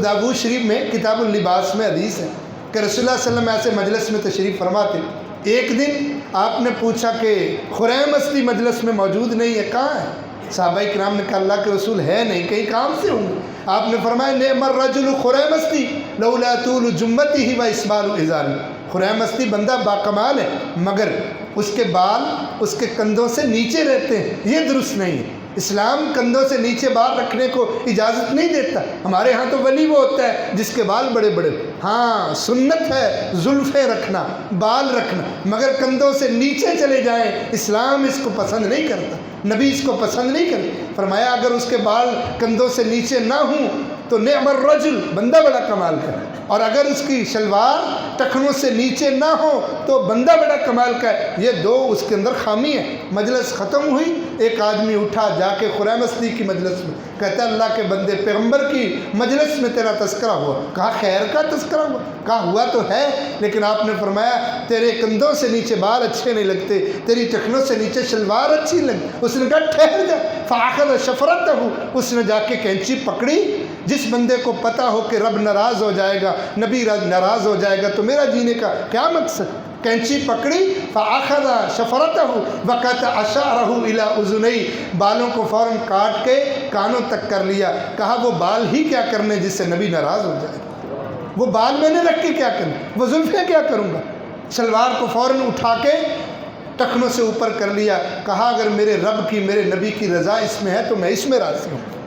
दाऊद शरीफ में किताबुल लिबास में हदीस है कि रसूलुल्लाह सल्लल्लाहु अलैहि वसल्लम ऐसे मजलिस में तशरीफ़ फरमाते। एक दिन आपने पूछा कि खुरैम अस्दी मजलिस में मौजूद नहीं है, कहाँ है? सहाबा इकराम ने कहा अल्लाह के रसूल है नहीं, कहीं काम से होंगे। आपने फरमाया नेमर रजुल खुरैम अस्दी लौला तूल जुम्मतिही व इस्बाल इज़ारी। खुरैम अस्दी बंदा बाकमाल है मगर उसके बाल उसके कंधों से नीचे रहते हैं, ये दुरुस्त नहीं है। इस्लाम कंधों से नीचे बाल रखने को इजाज़त नहीं देता। हमारे यहाँ तो वली वो होता है जिसके बाल बड़े बड़े, हाँ सुन्नत है जुल्फ़ें रखना, बाल रखना, मगर कंधों से नीचे चले जाएं, इस्लाम इसको पसंद नहीं करता, नबी इसको पसंद नहीं करते। फरमाया अगर उसके बाल कंधों से नीचे ना हों तो नेमर रजुल, बंदा बड़ा कमाल का, और अगर उसकी शलवार टखनों से नीचे ना हो तो बंदा बड़ा कमाल का है। ये दो उसके अंदर खामी है। मजलिस ख़त्म हुई, एक आदमी उठा जाके खुरैम अस्दी की मजलिस में, कहता है अल्लाह के बंदे पैगम्बर की मजलिस में तेरा तस्करा हुआ। कहा खैर का तस्करा हुआ? कहा हुआ तो है, लेकिन आपने फरमाया तेरे कंधों से नीचे बाल अच्छे नहीं लगते, तेरी टखनों से नीचे शलवार अच्छी नहीं लगती। उसने कहा ठहर जा, फ़ाख़ज़ शफ़रतहू, उसने जाके कैंची पकड़ी। जिस बंदे को पता हो कि रब नाराज़ हो जाएगा, नबी नाराज़ हो जाएगा, तो मेरा जीने का क्या मकसद? कैंची पकड़ी, फ़ाख़ज़ शफ़रतहू वक़त अशारहू इला उज़ुनई, बालों को फ़ौरन काट के कानों तक कर लिया। कहा वो बाल ही क्या करने जिससे नबी नाराज़ हो जाए, वो बाल मैंने रख के क्या करना, वो जुल्फ़ें क्या करूँगा? शलवार को फ़ौरन उठा के टखनों से ऊपर कर लिया। कहा अगर मेरे रब की मेरे नबी की रज़ा इसमें है तो मैं इसमें राज़ी हूँ।